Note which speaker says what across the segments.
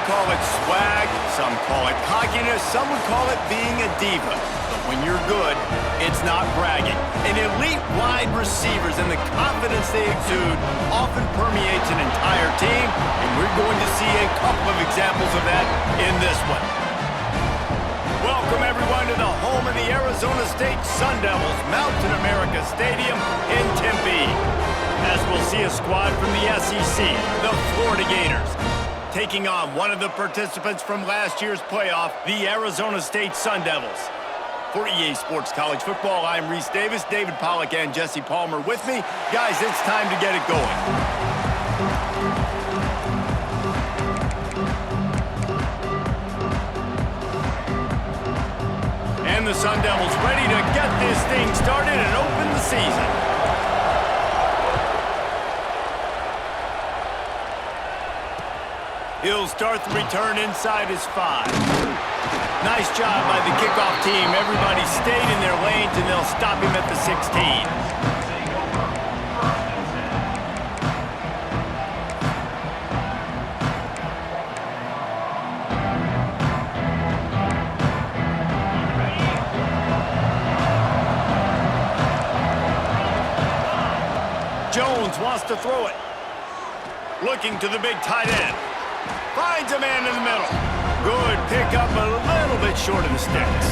Speaker 1: call it swag, some call it cockiness, some would call it being a diva. But when you're good, it's not bragging. And elite wide receivers and the confidence they exude often permeates an entire team, and we're going to see a couple of examples of that in this one. Welcome, everyone, to the home of the Arizona State Sun Devils, Mountain America Stadium in Tempe. As we'll see a squad from the SEC, the Florida Gators, taking on one of the participants from last year's playoff, the Arizona State Sun Devils. For EA Sports College Football, I'm Reese Davis, David Pollack, and Jesse Palmer with me. Guys, it's time to get it going. And the Sun Devils ready to get this thing started and open the season. He'll start the return inside his 5. Nice job by the kickoff team. Everybody stayed in their lanes, and they'll stop him at the 16. Jones wants to throw it. Looking to the big tight end. Finds a man in the middle. Good pickup, a little bit short of the sticks.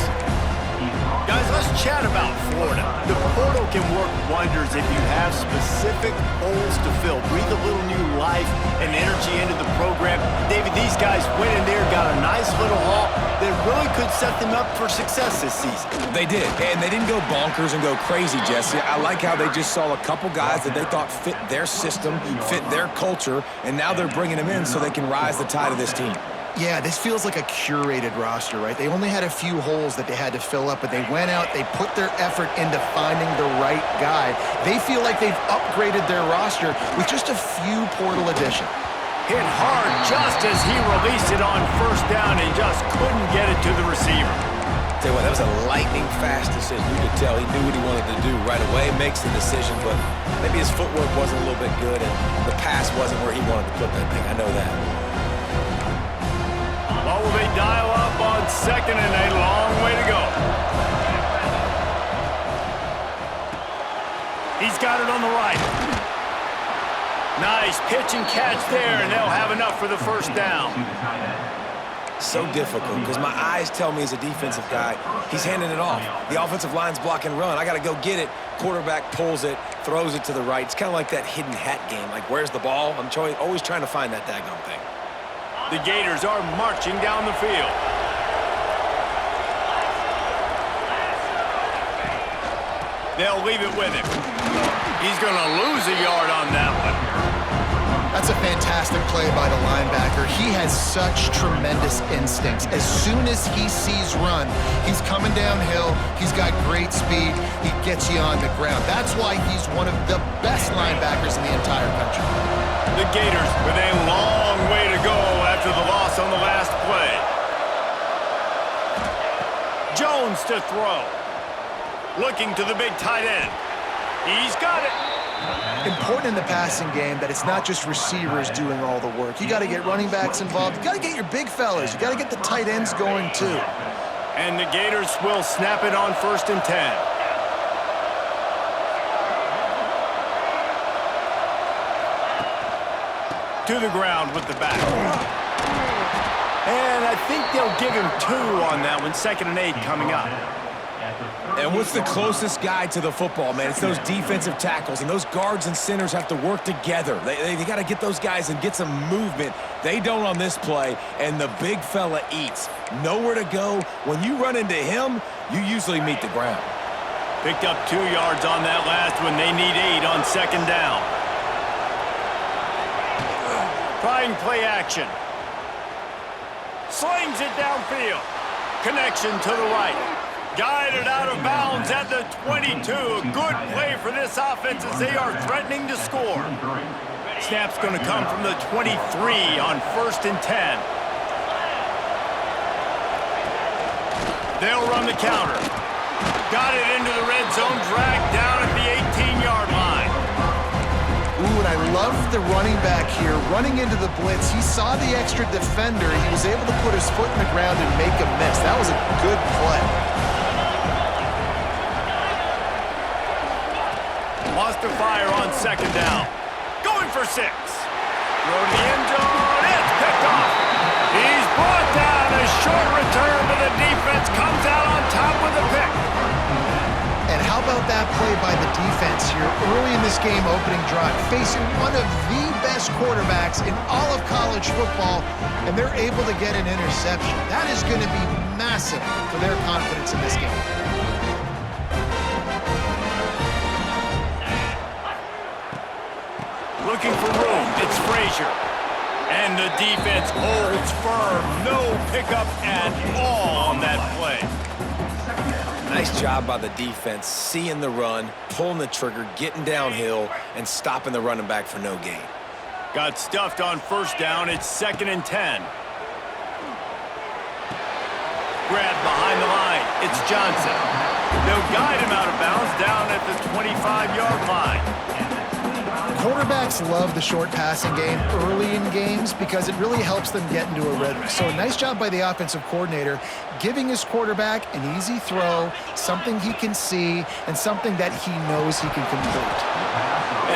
Speaker 1: Guys, let's chat about Florida. The portal can work wonders if you have specific holes to fill. Breathe a little new life and energy into the program. David, these guys went in there, got a nice little haul that really could set them up for success this season.
Speaker 2: They did, and they didn't go bonkers and go crazy, Jesse. I like how they just saw a couple guys that they thought fit their system, fit their culture, and now they're bringing them in so they can rise the tide of this team.
Speaker 3: Yeah, this feels like a curated roster, right? They only had a few holes that they had to fill up, but they went out, they put their effort into finding the right guy. They feel like they've upgraded their roster with just a few portal additions.
Speaker 1: Hit hard just as he released it on first down and just couldn't get it to the receiver.
Speaker 2: Tell you what, that was a lightning fast decision. You could tell he knew what he wanted to do right away, makes the decision, but maybe his footwork wasn't a little bit good and the pass wasn't where he wanted to put that thing. I know that.
Speaker 1: Well, will they dial up on second and a long way to go? He's got it on the right. Nice pitch and catch there, and they'll have enough for the first down.
Speaker 2: So difficult because my eyes tell me as a defensive guy, he's handing it off. The offensive line's block and run. I got to go get it. Quarterback pulls it, throws it to the right. It's kind of like that hidden hat game. Like, where's the ball? I'm always trying to find that daggone thing.
Speaker 1: The Gators are marching down the field. They'll leave it with him. He's going to lose a yard on that one.
Speaker 3: That's a fantastic play by the linebacker. He has such tremendous instincts. As soon as he sees run, he's coming downhill. He's got great speed. He gets you on the ground. That's why he's one of the best linebackers in the entire country.
Speaker 1: The Gators with a long way to go after the loss on the last play. Jones to throw. Looking to the big tight end. He's got it.
Speaker 3: Important in the passing game that it's not just receivers doing all the work. You got to get running backs involved. You got to get your big fellas. You got to get the tight ends going too.
Speaker 1: And the Gators will snap it on 1st and 10. To the ground with the back. And I think they'll give him 2 on that one. 2nd and 8 coming up.
Speaker 2: And what's the closest guy to the football, man? It's those defensive tackles, and those guards and centers have to work together. They got to get those guys and get some movement. They don't on this play, and the big fella eats. Nowhere to go. When you run into him, you usually meet the ground.
Speaker 1: Picked up 2 yards on that last one. They need 8 on 2nd down. Trying play action. Slings it downfield. Connection to the right. Guided out of bounds at the 22. A good play for this offense as they are threatening to score. Snap's going to come from the 23 on 1st and 10. They'll run the counter. Got it into the red zone, dragged down at the 18-yard line.
Speaker 3: Ooh, what I love the running back here, running into the blitz. He saw the extra defender. He was able to put his foot in the ground and make a miss. That was a good play.
Speaker 1: Wants to fire on second down. Going for 6. Throw to the end zone. It's picked off. He's brought down. A short return, but the defense comes out on top with a pick.
Speaker 3: And how about that play by the defense here early in this game opening drive, facing one of the best quarterbacks in all of college football, and they're able to get an interception. That is going to be massive for their confidence in this game.
Speaker 1: Looking for room. It's Frazier. And the defense holds firm. No pickup at all on that play.
Speaker 2: Nice job by the defense, seeing the run, pulling the trigger, getting downhill, and stopping the running back for no gain.
Speaker 1: Got stuffed on first down. It's 2nd and 10. Grab behind the line. It's Johnson. They'll guide him out of bounds down at the 25-yard line.
Speaker 3: Quarterbacks love the short passing game early in games because it really helps them get into a rhythm. So a nice job by the offensive coordinator giving his quarterback an easy throw, something he can see, and something that he knows he can complete.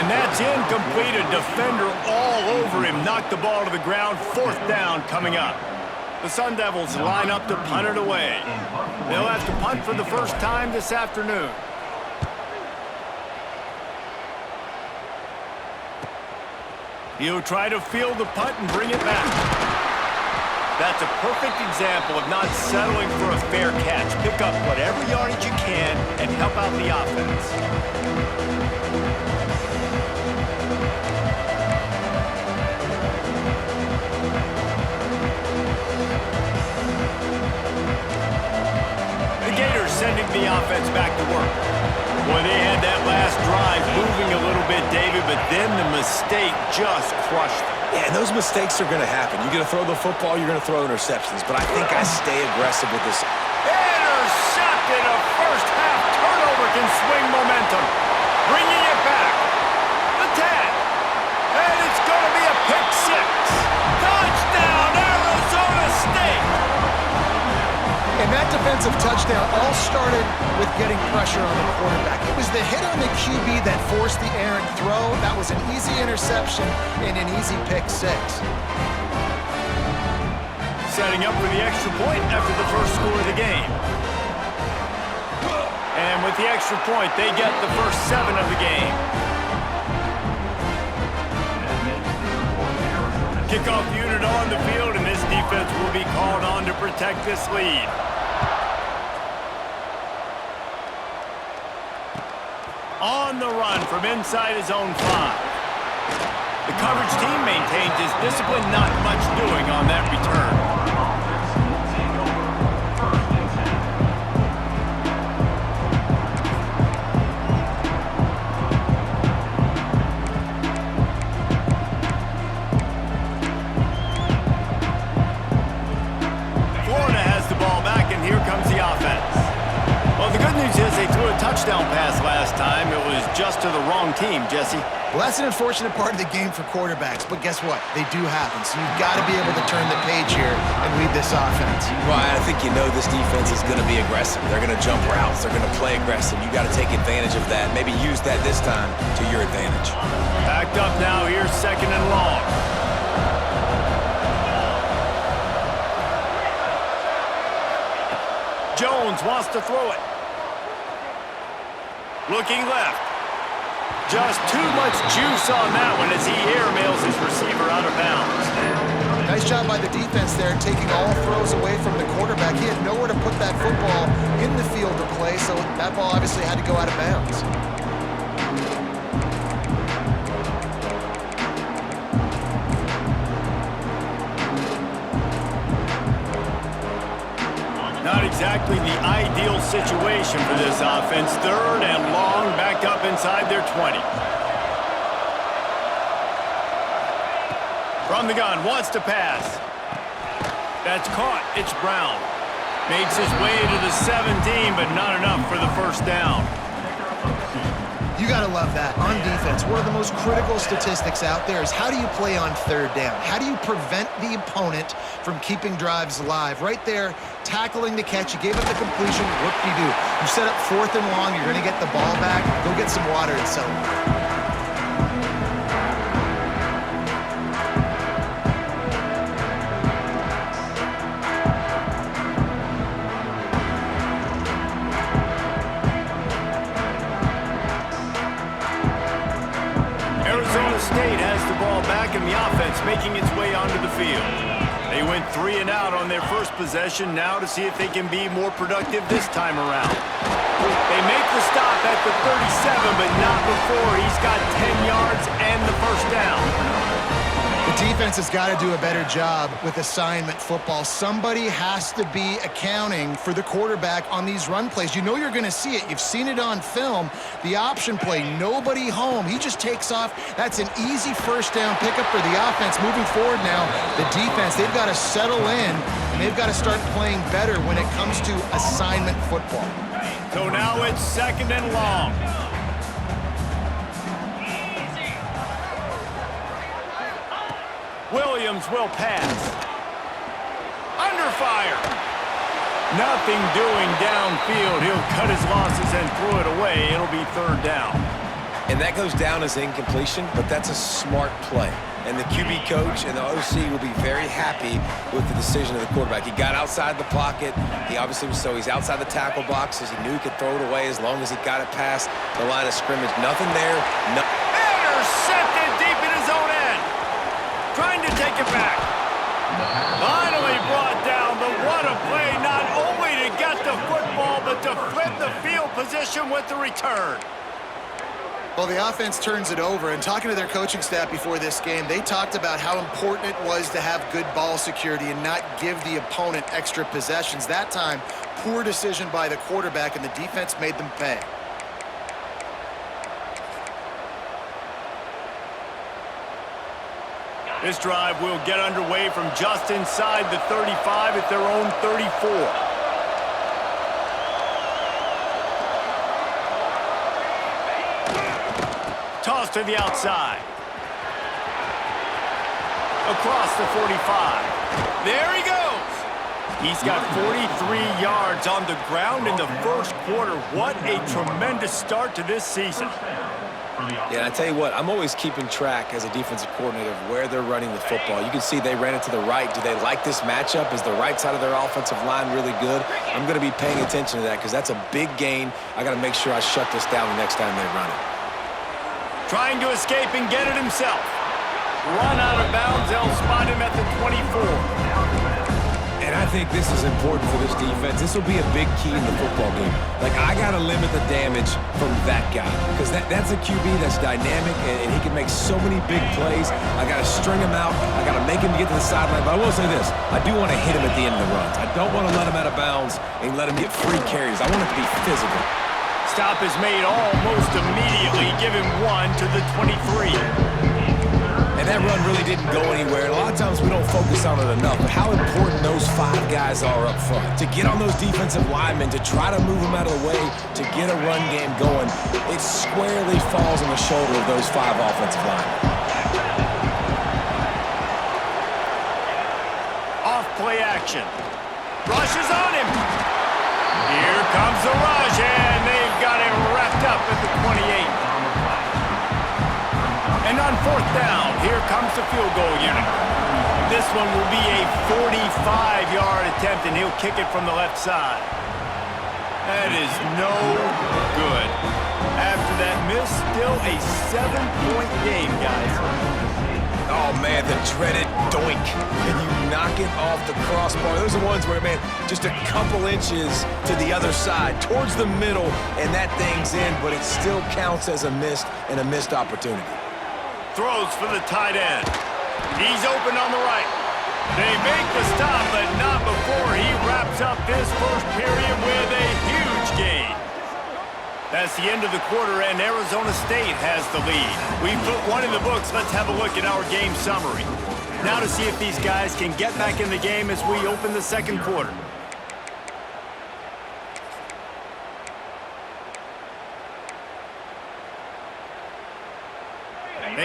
Speaker 1: And that's incomplete. A defender all over him. Knocked the ball to the ground. 4th down coming up. The Sun Devils line up to punt it away. They'll have to punt for the first time this afternoon. He'll try to field the punt and bring it back. That's a perfect example of not settling for a fair catch. Pick up whatever yardage you can and help out the offense. The Gators sending the offense back to work. Boy, they had that last drive moving a little bit, David, but then the mistake just crushed them.
Speaker 2: Yeah, and those mistakes are going to happen. You're going to throw the football, you're going to throw interceptions, but I think I stay aggressive with this.
Speaker 1: Intercepted. A first-half turnover can swing momentum. Bringing it back. The 10. And it's going to be a pick 6. Touchdown, Arizona State.
Speaker 3: And that defensive touchdown all started with getting pressure on the quarterback. It was the hit on the QB that forced the errant throw. That was an easy interception and an easy pick 6.
Speaker 1: Setting up for the extra point after the first score of the game. And with the extra point, they get the first 7 of the game. Kickoff unit on the field, and this defense will be called on to protect this lead. On the run from inside his own 5. The coverage team maintains his discipline, not much doing on that return. Florida has the ball back, and here comes the offense. Well, the good news is they threw a touchdown pass last time. It was just to the wrong team, Jesse.
Speaker 3: Well, that's an unfortunate part of the game for quarterbacks, but guess what? They do happen, so you've got to be able to turn the page here and lead this offense.
Speaker 2: Well, I think you know this defense is going to be aggressive. They're going to jump routes. They're going to play aggressive. You got to take advantage of that. Maybe use that this time to your advantage.
Speaker 1: Backed up now. Here's 2nd and long. Jones wants to throw it. Looking left. Just too much juice on that one as he airmails his receiver out of bounds.
Speaker 3: Nice job by the defense there, taking all throws away from the quarterback. He had nowhere to put that football in the field to play, so that ball obviously had to go out of bounds.
Speaker 1: Not exactly the ideal situation for this offense. 3rd and long, back up inside their 20. From the gun, wants to pass. That's caught. It's Brown. Makes his way to the 17, but not enough for the first down.
Speaker 3: You got to love that. On defense, one of the most critical statistics out there is how do you play on third down? How do you prevent the opponent from keeping drives alive? Right there, tackling the catch. You gave up the completion. What do? You set up 4th and long. You're going to get the ball back. Go get some water and celebrate.
Speaker 1: State has the ball back and the offense making its way onto the field. They went 3 and out on their first possession, now to see if they can be more productive this time around. They make the stop at the 37, but not before he's got 10 yards and the first down.
Speaker 3: The defense has got to do a better job with assignment football. Somebody has to be accounting for the quarterback on these run plays. You know you're going to see it. You've seen it on film. The option play, nobody home. He just takes off. That's an easy first down pickup for the offense. Moving forward now, the defense, they've got to settle in, and they've got to start playing better when it comes to assignment football.
Speaker 1: So now it's 2nd and long. Williams will pass. Under fire. Nothing doing downfield. He'll cut his losses and throw it away. It'll be 3rd down.
Speaker 2: And that goes down as incompletion, but that's a smart play. And the QB coach and the OC will be very happy with the decision of the quarterback. He got outside the pocket. He obviously was he's outside the tackle boxes. He knew he could throw it away as long as he got it past the line of scrimmage. Nothing there.
Speaker 1: Intercepted deep in his own end. Trying to take it back. Finally brought down, but what a play, not only to get the football, but to flip the field position with the return.
Speaker 3: Well, the offense turns it over, and talking to their coaching staff before this game, they talked about how important it was to have good ball security and not give the opponent extra possessions. That time, poor decision by the quarterback, and the defense made them pay.
Speaker 1: This drive will get underway from just inside the 35 at their own 34. Toss to the outside. Across the 45. There he goes. He's got 43 yards on the ground in the first quarter. What a tremendous start to this season.
Speaker 2: Yeah, and I tell you what, I'm always keeping track as a defensive coordinator of where they're running the football. You can see they ran it to the right. Do they like this matchup? Is the right side of their offensive line really good? I'm going to be paying attention to that because that's a big gain. I got to make sure I shut this down the next time they run it.
Speaker 1: Trying to escape and get it himself. Run out of bounds. They'll spot him at the 24.
Speaker 2: And I think this is important for this defense. This will be a big key in the football game. Like, I got to limit the damage from that guy because that's a QB that's dynamic and he can make so many big plays. I got to string him out. I got to make him get to the sideline. But I will say this. I do want to hit him at the end of the runs. I don't want to let him out of bounds and let him get free carries. I want it to be physical.
Speaker 1: Stop is made almost immediately. Give him 1 to the 23.
Speaker 2: And that run really didn't go anywhere. And a lot of times we don't focus on it enough, but how important those 5 guys are up front. To get on those defensive linemen, to try to move them out of the way, to get a run game going, it squarely falls on the shoulder of those 5 offensive linemen.
Speaker 1: Off play action. Rush is on him. Here comes the rush, and they've got him wrapped up at the 28. And on 4th down, here comes the field goal unit. This one will be a 45-yard attempt, and he'll kick it from the left side. That is no good. After that miss, still a 7-point game, guys.
Speaker 2: Oh, man, the dreaded doink. Can you knock it off the crossbar? Those are ones where, man, just a couple inches to the other side, towards the middle, and that thing's in, but it still counts as a missed opportunity.
Speaker 1: Throws for the tight end. He's open on the right. They make the stop, but not before he wraps up this first period with a huge gain. That's the end of the quarter, and Arizona State has the lead. We've put one in the books. Let's have a look at our game summary. Now to see if these guys can get back in the game as we open the second quarter.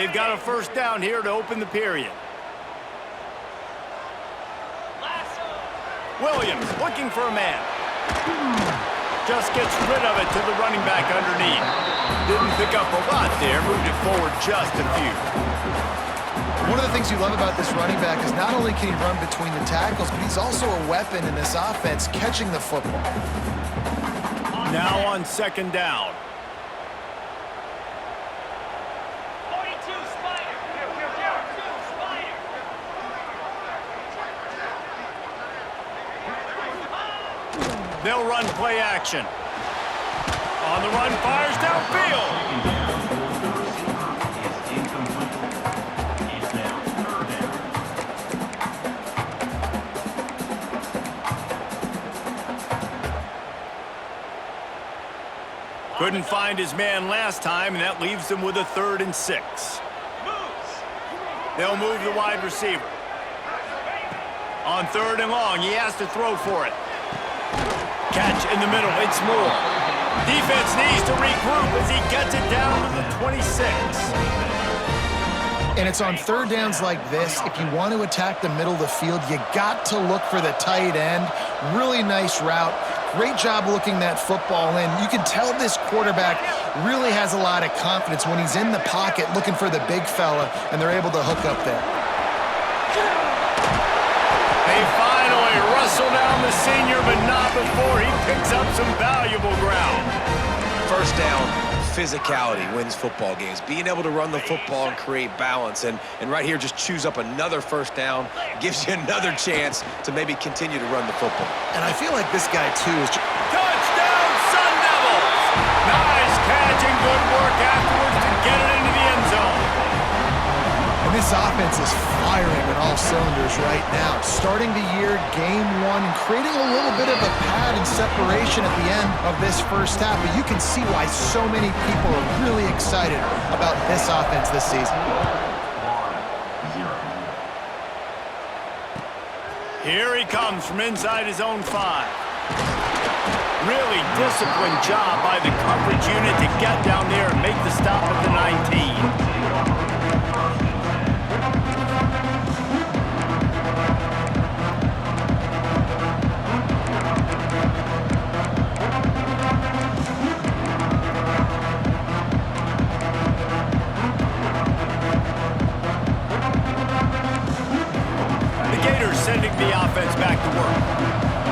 Speaker 1: They've got a first down here to open the period. Williams looking for a man. Just gets rid of it to the running back underneath. Didn't pick up a lot there, moved it forward just a few.
Speaker 3: One of the things you love about this running back is not only can he run between the tackles, but he's also a weapon in this offense catching the football.
Speaker 1: Now on second down. They'll run play action. On the run, fires downfield. Couldn't find his man last time, and that leaves him with a 3rd and 6. They'll move the wide receiver. On 3rd and long, he has to throw for it. Catch in the middle, it's Moore. Defense needs to regroup as he gets it down to the 26.
Speaker 3: And it's on 3rd downs like this, if you want to attack the middle of the field, you got to look for the tight end. Really nice route. Great job looking that football in. You can tell this quarterback really has a lot of confidence when he's in the pocket looking for the big fella, and they're able to hook up there.
Speaker 1: They finally wrestle down the senior, but not before he picks up some valuable ground.
Speaker 2: First down, physicality wins football games. Being able to run the football and create balance. And right here, just choose up another first down. Gives you another chance to maybe continue to run the football.
Speaker 3: And I feel like this guy, too, is...
Speaker 1: Touchdown, Sun Devils! Nice catch and good work afterwards to get it into the end zone.
Speaker 3: And this offense is firing on all cylinders right now. Starting the year, game 1, and creating a little bit of a pad and separation at the end of this first half. But you can see why so many people are really excited about this offense this season.
Speaker 1: Here he comes from inside his own 5. Really disciplined job by the coverage unit to get down there and make the stop at the 19. Sending the offense back to work.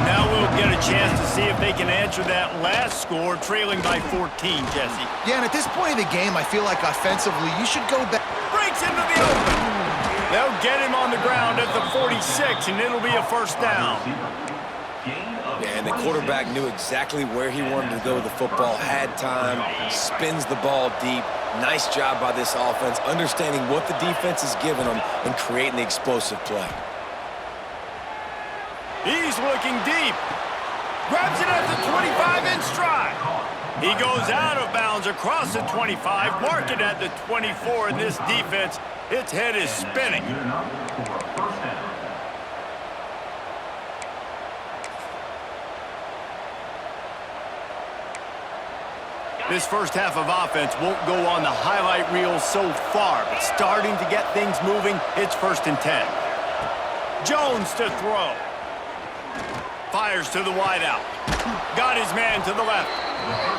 Speaker 1: Now we'll get a chance to see if they can answer that last score, trailing by 14, Jesse.
Speaker 3: Yeah, and at this point of the game, I feel like offensively, you should go back.
Speaker 1: Breaks into the open. They'll get him on the ground at the 46, and it'll be a first down.
Speaker 2: Yeah, and the quarterback knew exactly where he wanted to go with the football, had time, spins the ball deep. Nice job by this offense, understanding what the defense is giving them and creating the explosive play.
Speaker 1: He's looking deep. Grabs it at the 25 in stride. He goes out of bounds across the 25, mark it at the 24 in this defense. Its head is spinning. This first half of offense won't go on the highlight reel so far, but starting to get things moving, it's 1st and 10. Jones to throw. Fires to the wideout. Got his man to the left.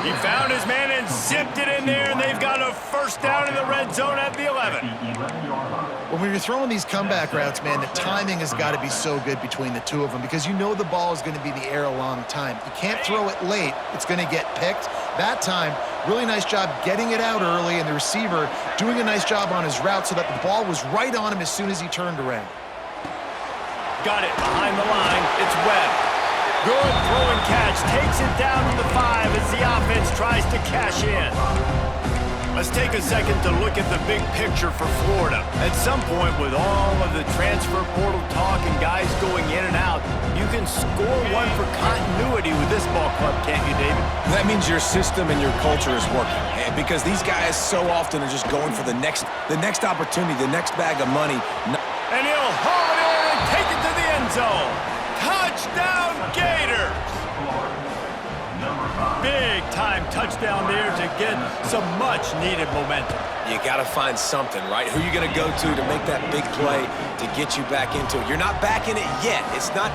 Speaker 1: He found his man and zipped it in there, and they've got a first down in the red zone at the 11.
Speaker 3: When you're throwing these comeback routes, man, the timing has got to be so good between the two of them because you know the ball is going to be in the air a long time. You can't throw it late. It's going to get picked. That time, really nice job getting it out early, and the receiver doing a nice job on his route so that the ball was right on him as soon as he turned around.
Speaker 1: Got it behind the line. It's Webb. Good throwing catch. Takes it down to the 5 as the offense tries to cash in. Let's take a second to look at the big picture for Florida. At some point, with all of the transfer portal talk and guys going in and out, you can score one for continuity with this ball club, can't you, David?
Speaker 2: That means your system and your culture is working. Because these guys so often are just going for the next opportunity, the next bag of money.
Speaker 1: And he'll haul it in and take it to the end zone. Touchdown, Gators! Big-time touchdown there to get some much-needed momentum.
Speaker 2: You got to find something, right? Who are you going to go to make that big play to get you back into it? You're not back in it yet. It's not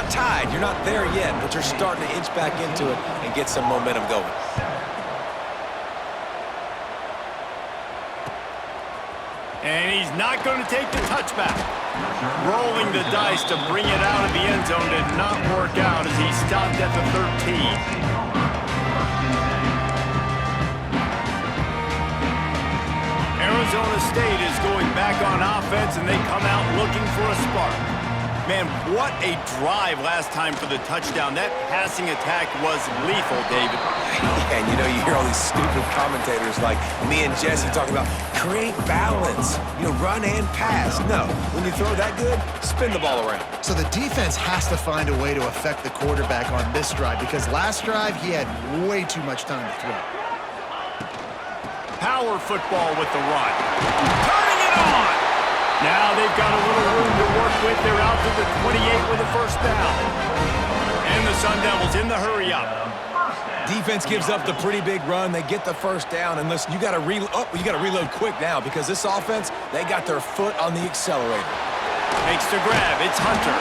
Speaker 2: tied. You're not there yet, but you're starting to inch back into it and get some momentum going.
Speaker 1: And he's not going to take the touchback. Rolling the dice to bring it out of the end zone did not work out as he stopped at the 13. Arizona State is going back on offense, and they come out looking for a spark. Man, what a drive last time for the touchdown. That passing attack was lethal, David.
Speaker 2: And you hear all these stupid commentators like me and Jesse talking about create balance, run and pass. No, when you throw that good, spin the ball around.
Speaker 3: So the defense has to find a way to affect the quarterback on this drive because last drive he had way too much time to throw.
Speaker 1: Power football with the run. Turning it on! Now they've got a little room to work with. They're out to the 28 with a first down. And the Sun Devils in the hurry-up.
Speaker 2: Defense gives up the pretty big run. They get the first down. And listen, you got to reload quick now because this offense, they got their foot on the accelerator.
Speaker 1: Makes the grab. It's Hunter.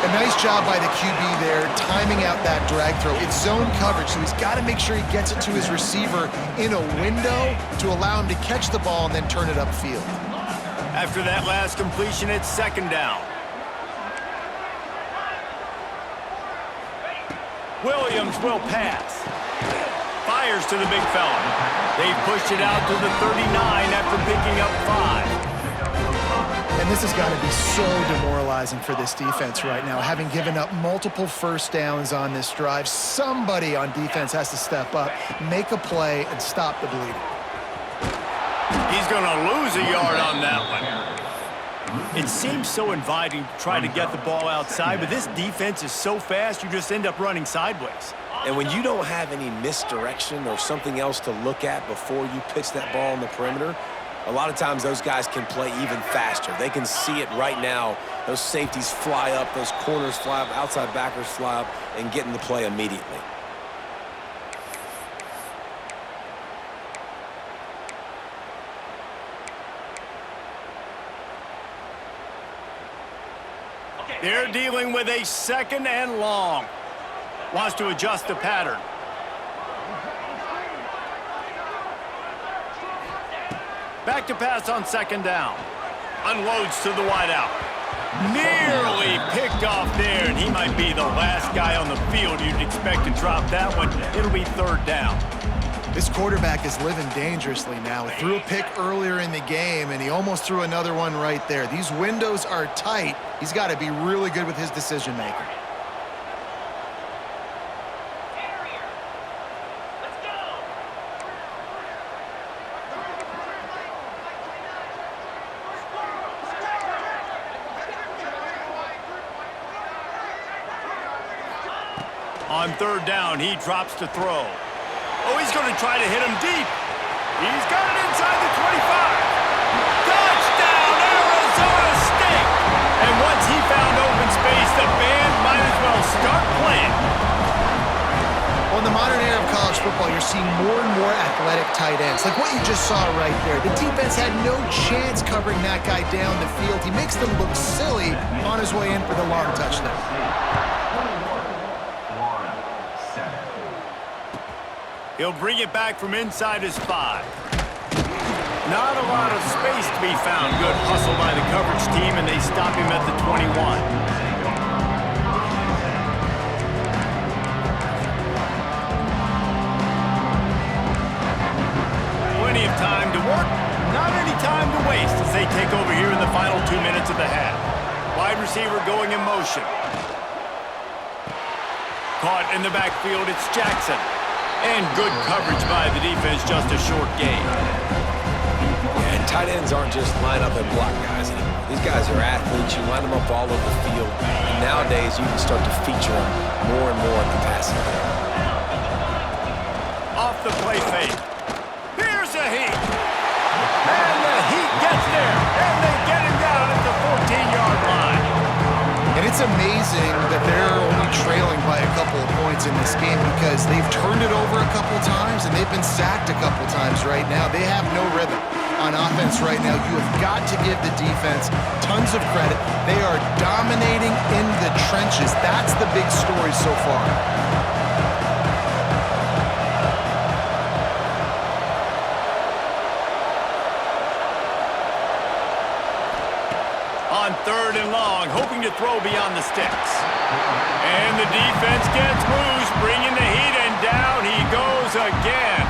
Speaker 3: A nice job by the QB there, timing out that drag throw. It's zone coverage, so he's got to make sure he gets it to his receiver in a window to allow him to catch the ball and then turn it upfield.
Speaker 1: After that last completion, it's second down. Williams will pass. Fires to the big fella. They've pushed it out to the 39 after picking up 5.
Speaker 3: And this has got to be so demoralizing for this defense right now. Having given up multiple first downs on this drive, somebody on defense has to step up, make a play, and stop the bleeding.
Speaker 1: He's going to lose a yard on that one. It seems so inviting to try to get the ball outside, but this defense is so fast, you just end up running sideways.
Speaker 2: And when you don't have any misdirection or something else to look at before you pitch that ball on the perimeter, a lot of times those guys can play even faster. They can see it right now. Those safeties fly up, those corners fly up, outside backers fly up, and get in the play immediately.
Speaker 1: They're dealing with a second and long. Wants to adjust the pattern. Back to pass on second down. Unloads to the wideout. Nearly picked off there, and he might be the last guy on the field you'd expect to drop that one. It'll be third down.
Speaker 3: This quarterback is living dangerously now. He threw a pick earlier in the game, and he almost threw another one right there. These windows are tight. He's got to be really good with his decision-making.
Speaker 1: On third down, he drops to throw. Oh, he's going to try to hit him deep. He's got it inside the 25. Touchdown, Arizona State! And once he found open space, the band might as well start playing.
Speaker 3: Well, in the modern era of college football, you're seeing more and more athletic tight ends, like what you just saw right there. The defense had no chance covering that guy down the field. He makes them look silly on his way in for the long touchdown.
Speaker 1: He'll bring it back from inside his 5. Not a lot of space to be found. Good hustle by the coverage team, and they stop him at the 21. Plenty of time to work, not any time to waste as they take over here in the final 2 minutes of the half. Wide receiver going in motion. Caught in the backfield, it's Jackson. And good coverage by the defense, just a short gain.
Speaker 2: Yeah, and tight ends aren't just line up and block guys anymore. These guys are athletes. You line them up all over the field. And nowadays, you can start to feature them more and more in the passing game.
Speaker 1: Off the play fake. Here's a heat. And the heat gets there. And they get him down at the 14-yard line.
Speaker 3: And it's amazing that there are only trailing by a couple of points in this game because they've turned it over a couple times and they've been sacked a couple times right now. They have no rhythm on offense right now. You have got to give the defense tons of credit. They are dominating in the trenches. That's the big story so far.
Speaker 1: On 3rd and long, hoping to throw beyond the sticks. And the defense gets loose, bringing the heat, and down he goes again.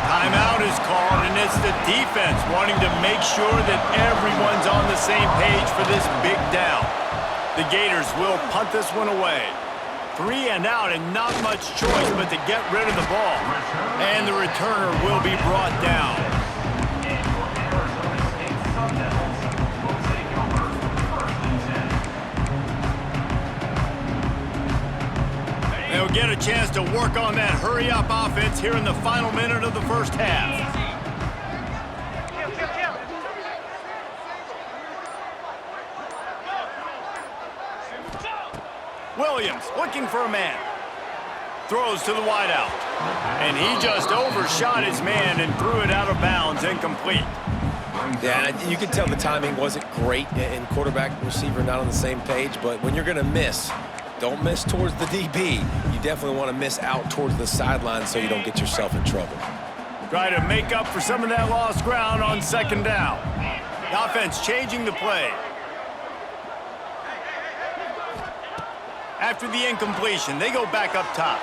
Speaker 1: Timeout is called, and it's the defense wanting to make sure that everyone's on the same page for this big down. The Gators will punt this one away. 3 and out, and not much choice but to get rid of the ball. And the returner will be brought down. They'll get a chance to work on that hurry-up offense here in the final minute of the first half. Williams looking for a man. Throws to the wideout. And he just overshot his man and threw it out of bounds, incomplete.
Speaker 2: Yeah, you can tell the timing wasn't great and quarterback and receiver not on the same page, but when you're going to miss, don't miss towards the DB. You definitely want to miss out towards the sideline so you don't get yourself in trouble.
Speaker 1: Try to make up for some of that lost ground on 2nd down. The offense changing the play. After the incompletion, they go back up top.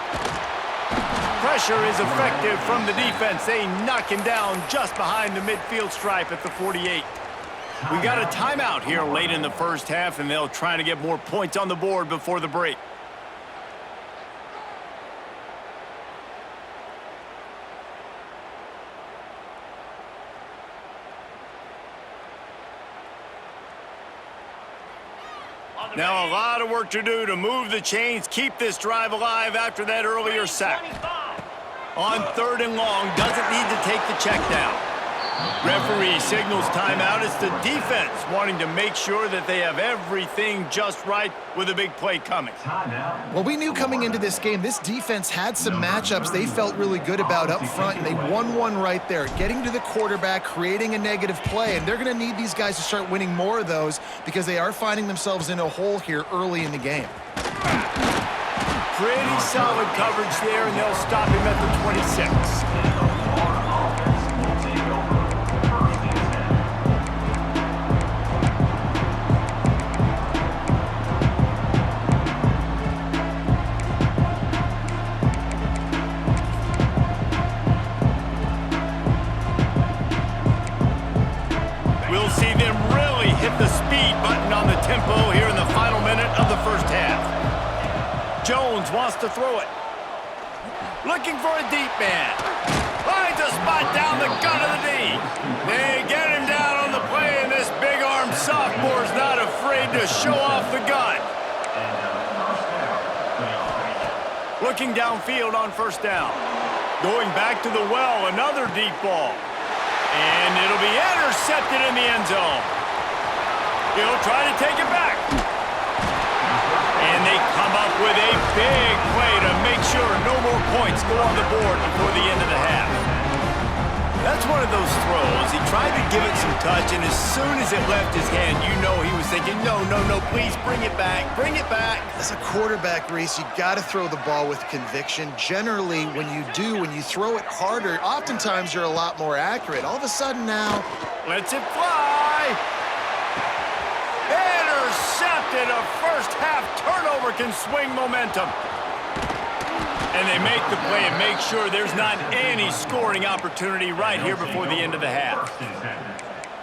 Speaker 1: Pressure is effective from the defense. They knock him down just behind the midfield stripe at the 48. We got a timeout here late in the first half, and they'll try to get more points on the board before the break. Now a lot of work to do to move the chains, keep this drive alive after that earlier sack. On 3rd and long, doesn't need to take the check down. Referee signals timeout. It's the defense wanting to make sure that they have everything just right with a big play coming.
Speaker 3: Well, we knew coming into this game, this defense had some matchups they felt really good about up front, and they won one right there, getting to the quarterback, creating a negative play, and they're going to need these guys to start winning more of those because they are finding themselves in a hole here early in the game.
Speaker 1: Pretty solid coverage there, and they'll stop him at the 26. We'll see them really hit the speed button on the tempo here in the final minute of the first half. Jones wants to throw it. Looking for a deep man. Finds a spot down the gut of the knee. They get him down on the play, and this big-armed sophomore's not afraid to show off the gun. Looking downfield on 1st down. Going back to the well, another deep ball. And it'll be intercepted in the end zone. He'll try to take it back. And they come up with a big play to make sure no more points go on the board before the end of the half. That's one of those throws. He tried to give it some touch, and as soon as it left his hand, you know he was thinking, no, please bring it back, bring it back.
Speaker 3: As a quarterback, Reese, you got to throw the ball with conviction. Generally, when you throw it harder, oftentimes you're a lot more accurate. All of a sudden now,
Speaker 1: lets it fly. Intercepted. A first half turnover can swing momentum. And they make the play and make sure there's not any scoring opportunity right here before the end of the half.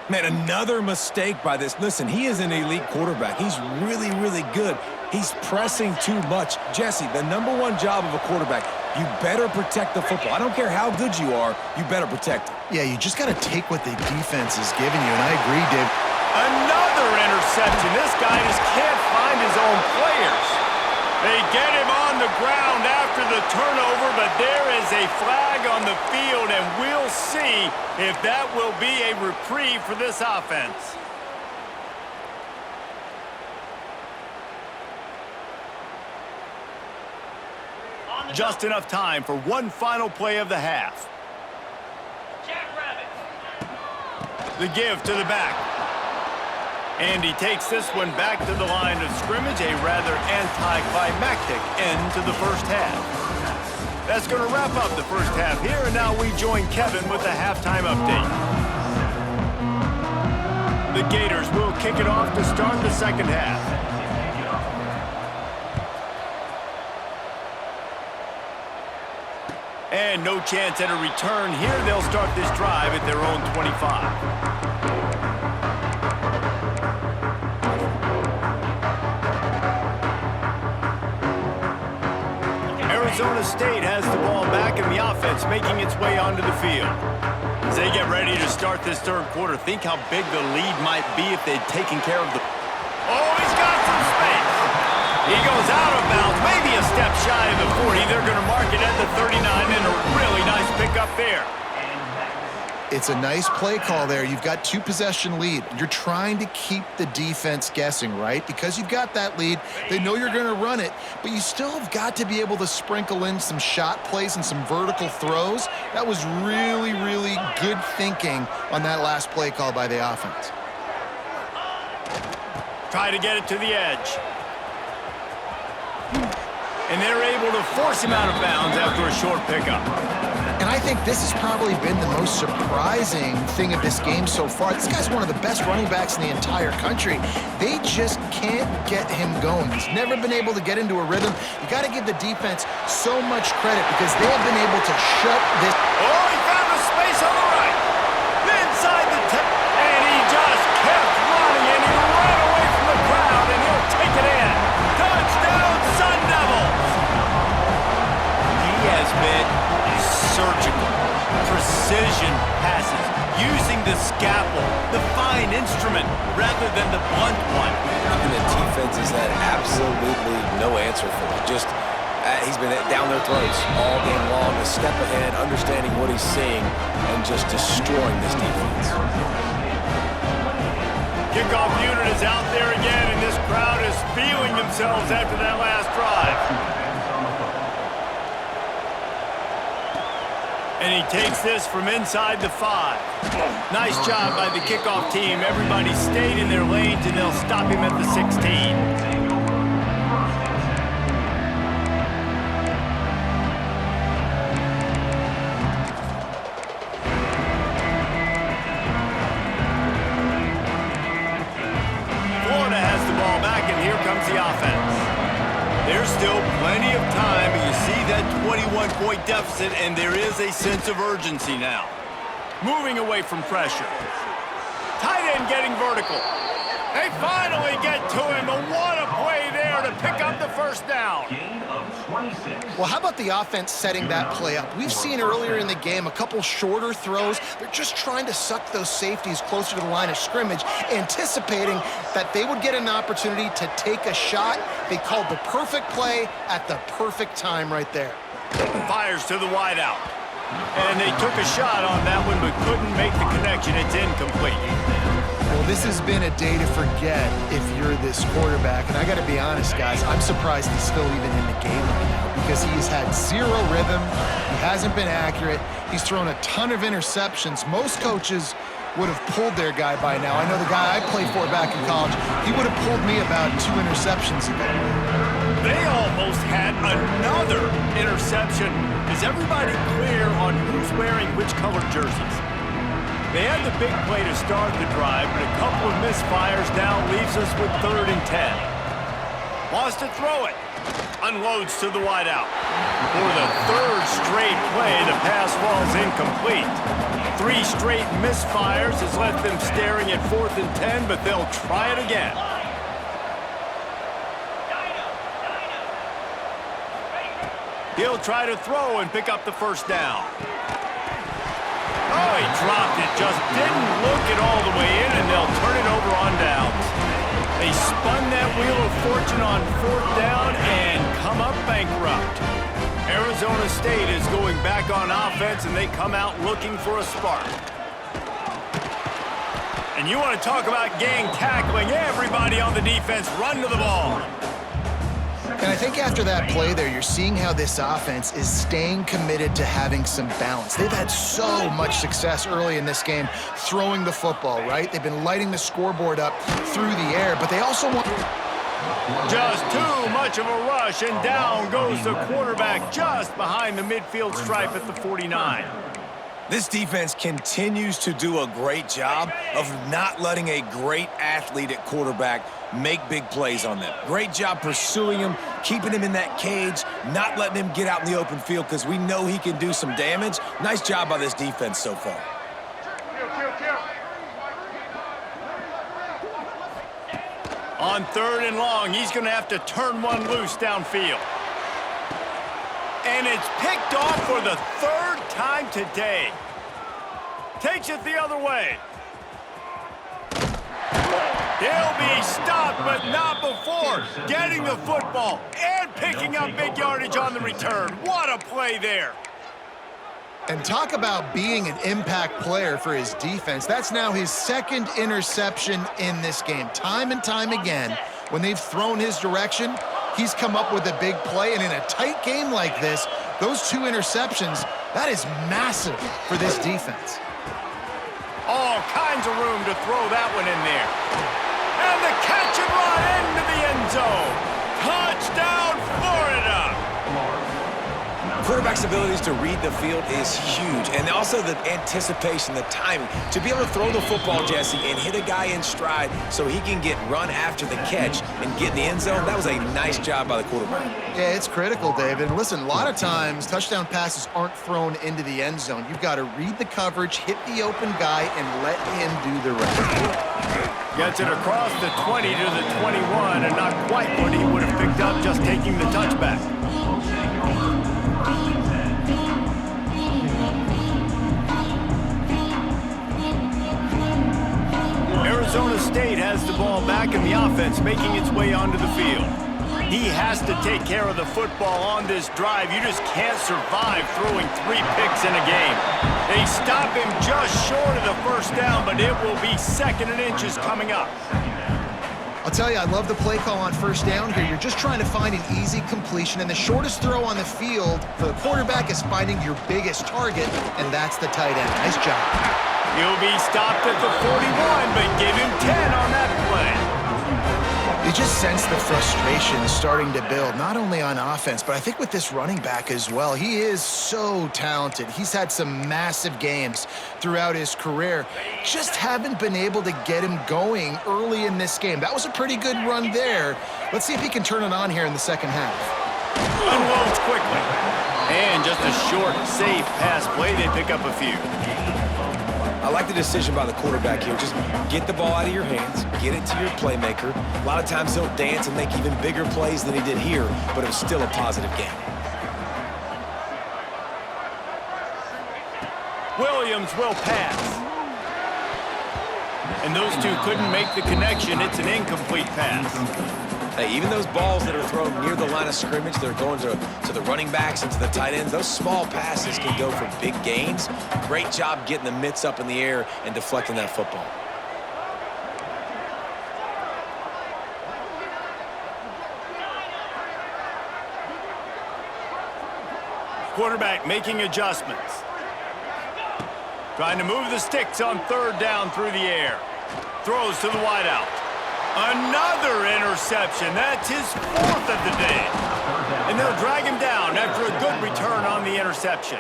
Speaker 2: Man, another mistake by this. Listen, he is an elite quarterback. He's really, really good. He's pressing too much. Jesse, the #1 job of a quarterback, you better protect the football. I don't care how good you are, you better protect it.
Speaker 3: Yeah, you just got to take what the defense is giving you, and I agree, Dave.
Speaker 1: Another interception. This guy just can't find his own players. They get him on the ground after the turnover, but there is a flag on the field, and we'll see if that will be a reprieve for this offense. Just enough time for one final play of the half. The give to the back. And he takes this one back to the line of scrimmage, a rather anticlimactic end to the first half. That's going to wrap up the first half here, and now we join Kevin with the halftime update. The Gators will kick it off to start the second half. And no chance at a return here. They'll start this drive at their own 25. Arizona State has the ball back in the offense, making its way onto the field. As they get ready to start this third quarter, think how big the lead might be if they'd taken care of the... Oh, he's got some space. He goes out of bounds, maybe a step shy of the 40. They're going to mark it at the 39, and a really nice pickup there.
Speaker 3: It's a nice play call there. You've got 2-possession lead. You're trying to keep the defense guessing, right? Because you've got that lead. They know you're going to run it, but you still have got to be able to sprinkle in some shot plays and some vertical throws. That was really, really good thinking on that last play call by the offense.
Speaker 1: Try to get it to the edge. And they're able to force him out of bounds after a short pickup.
Speaker 3: And I think this has probably been the most surprising thing of this game so far. This guy's one of the best running backs in the entire country. They just can't get him going. He's never been able to get into a rhythm. You got to give the defense so much credit because they have been able to shut this.
Speaker 1: Oh, he found a space on the right. Inside the 10. And he just kept running, and he ran away from the crowd, and he'll take it in. Touchdown, Sun Devils. He has been surgical, precision passes, using the scalpel, the fine instrument, rather than the blunt one.
Speaker 2: And the defense has had absolutely no answer for it. Just, he's been down their throats all game long, a step ahead, understanding what he's seeing, and just destroying this defense.
Speaker 1: Kickoff unit is out there again, and this crowd is feeling themselves after that last drive. And he takes this from inside the 5. Nice job by the kickoff team. Everybody stayed in their lanes, and they'll stop him at the 16. Florida has the ball back, and here comes the offense. There's still plenty of time, but you see that 21-point deficit, and there is a sense of urgency now. Moving away from pressure. Tight end getting vertical. They finally get to him, but what a play there to pick up the first down.
Speaker 3: Well, how about the offense setting that play up? We've seen earlier in the game a couple shorter throws. They're just trying to suck those safeties closer to the line of scrimmage, anticipating that they would get an opportunity to take a shot. They called the perfect play at the perfect time right there.
Speaker 1: Fires to the wideout. And they took a shot on that one, but couldn't make the connection. It's incomplete.
Speaker 3: Well, this has been a day to forget if you're this quarterback. And I got to be honest, guys, I'm surprised he's still even in the game right now because he's had zero rhythm. He hasn't been accurate. He's thrown a ton of interceptions. Most coaches would have pulled their guy by now. I know the guy I played for back in college, he would have pulled me about 2 interceptions ago.
Speaker 1: They almost had another interception. Is everybody clear on who's wearing which colored jerseys? They had the big play to start the drive, but a couple of misfires now leaves us with 3rd and 10. Wants to throw it. Unloads to the wideout. For the 3rd straight play, the pass falls incomplete. 3 straight misfires has left them staring at 4th and 10, but they'll try it again. He'll try to throw and pick up the first down. Oh, he dropped it. Just didn't look it all the way in, and they'll turn it over on downs. They spun that wheel of fortune on 4th down and come up bankrupt. Arizona State is going back on offense, and they come out looking for a spark. And you want to talk about gang tackling. Everybody on the defense run to the ball.
Speaker 3: And I think after that play there, you're seeing how this offense is staying committed to having some balance. They've had so much success early in this game throwing the football, right? They've been lighting the scoreboard up through the air, but they also want...
Speaker 1: Just too much of a rush, and down goes the quarterback just behind the midfield stripe at the 49.
Speaker 2: This defense continues to do a great job of not letting a great athlete at quarterback make big plays on them. Great job pursuing him, keeping him in that cage, not letting him get out in the open field because we know he can do some damage. Nice job by this defense so far.
Speaker 1: On 3rd and long, he's going to have to turn one loose downfield. And it's picked off for the 3rd time today. Takes it the other way. He'll be stopped, but not before getting the football and picking up big yardage on the return. What a play there.
Speaker 3: And talk about being an impact player for his defense. That's now his 2nd interception in this game. Time and time again, when they've thrown his direction, he's come up with a big play. And in a tight game like this, those 2 interceptions, that is massive for this defense.
Speaker 1: All kinds of room to throw that one in there. And the catch and run into the end zone. Touchdown, Florida!
Speaker 2: Quarterback's abilities to read the field is huge, and also the anticipation, the timing. To be able to throw the football, Jesse, and hit a guy in stride so he can get run after the catch and get in the end zone, that was a nice job by the quarterback.
Speaker 3: Yeah, it's critical, David. And listen, a lot of times, touchdown passes aren't thrown into the end zone. You've got to read the coverage, hit the open guy, and let him do the rest.
Speaker 1: Gets it across the 20 to the 21, and not quite what he would have picked up just taking the touchback. Arizona State has the ball back in the offense, making its way onto the field. He has to take care of the football on this drive. You just can't survive throwing 3 picks in a game. They stop him just short of the 1st down, but it will be 2nd and inches coming up.
Speaker 3: I'll tell you, I love the play call on 1st down here. You're just trying to find an easy completion, and the shortest throw on the field for the quarterback is finding your biggest target, and that's the tight end. Nice job.
Speaker 1: He'll be stopped at the 41, but give him 10 on that play.
Speaker 3: You just sense the frustration starting to build, not only on offense, but I think with this running back as well. He is so talented. He's had some massive games throughout his career. Just haven't been able to get him going early in this game. That was a pretty good run there. Let's see if he can turn it on here in the 2nd half.
Speaker 1: Unloads quickly. And just a short, safe pass play. They pick up a few.
Speaker 2: I like the decision by the quarterback here. Just get the ball out of your hands, get it to your playmaker. A lot of times he'll dance and make even bigger plays than he did here, but it was still a positive game.
Speaker 1: Williams will pass. And those two couldn't make the connection. It's an incomplete pass.
Speaker 2: Hey, even those balls that are thrown near the line of scrimmage, they're going to the running backs and to the tight ends. Those small passes can go for big gains. Great job getting the mitts up in the air and deflecting that football.
Speaker 1: Quarterback making adjustments. Trying to move the sticks on 3rd down through the air. Throws to the wideout. Another interception. That's his 4th of the day. And they'll drag him down after a good return on the interception.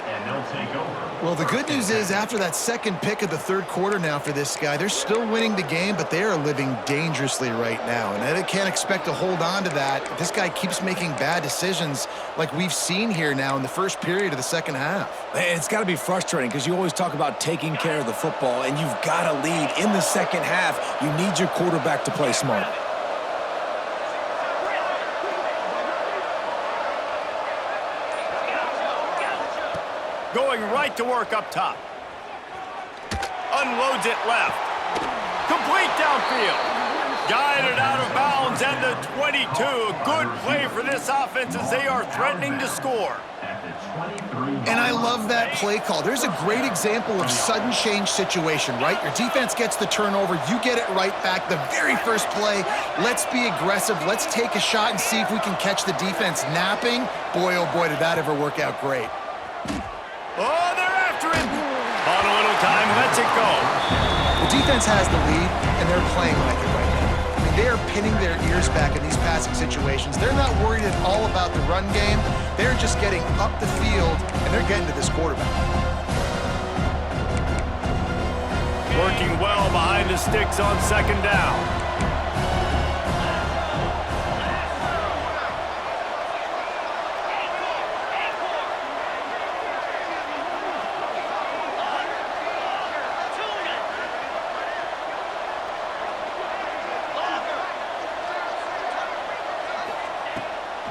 Speaker 3: Well, the good news is after that 2nd pick of the 3rd quarter now for this guy, they're still winning the game, but they are living dangerously right now. And they can't expect to hold on to that. This guy keeps making bad decisions like we've seen here now in the 1st period of the 2nd half.
Speaker 2: Man, it's got to be frustrating because you always talk about taking care of the football, and you've got to lead in the 2nd half. You need your quarterback to play smart.
Speaker 1: Going right to work up top. Unloads it left. Complete downfield. Guided out of bounds at the 22. A good play for this offense as they are threatening to score.
Speaker 3: And I love that play call. There's a great example of sudden change situation, right? Your defense gets the turnover, you get it right back. The very first play, let's be aggressive. Let's take a shot and see if we can catch the defense napping. Boy, oh boy, did that ever work out great.
Speaker 1: Oh, they're after him. On a little time, lets it go.
Speaker 3: The defense has the lead, and they're playing like it right now. I mean, they are pinning their ears back in these passing situations. They're not worried at all about the run game. They're just getting up the field, and they're getting to this quarterback.
Speaker 1: Working well behind the sticks on second down.